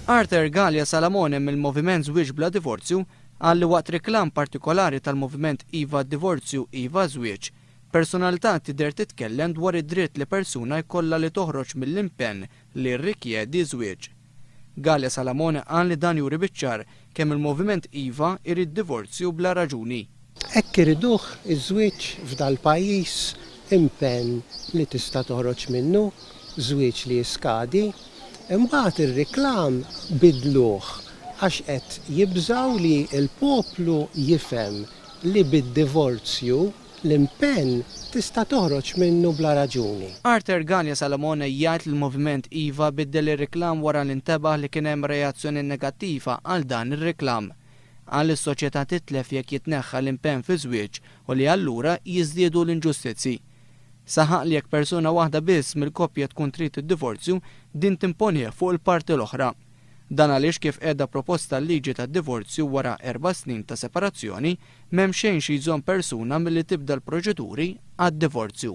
Galea Salamone mill-Moviment Zwieg bla divorzju għalli waqt riklam partikolari tal-moviment Id-Divorzju fiż-żwieġ, personalità tidher titkellem dwar id-dritt li persuna jkollha li toħroġ mill-impenn li rrikjedi żwieġ. Galea Salamone qal li dan juri biċ-ċar kemm il-moviment iva jrid divorzju bla raġuni. Hekk iriduh iż-żwieġ f'dal pajjiż impenn li tista' toħroġ minnu, żwieġ li jiskadi, imbagħad ir-riklam bidluh għax qed jibżgħu li l-poplu jifhem li bid-divorzju l-impenn tista' toħroġ minnu bla raġuni. Galea Salamone jgħid li l-moviment iva biddel ir-riklam wara l-intebaħ li kien hemm reazzjoni negattiva għal dan ir-riklam. Għal is-soċjetà titlef jekk jitneħħa l-impenn fiż-żwieġ u li allura jiżdiedu l-inġustizzi. Saħaq li jekk persuna waħda biss mill-koppja tkun trid id-divorzju din timponih fuq il-parti l-oħra. Dan għaliex kif qiegħda proposta l-liġi tad-divorzju wara 4 snin ta' separazzjoni m'hemm xejn xi jżomm persuna milli tibda l-proċeduri għad-divorzju.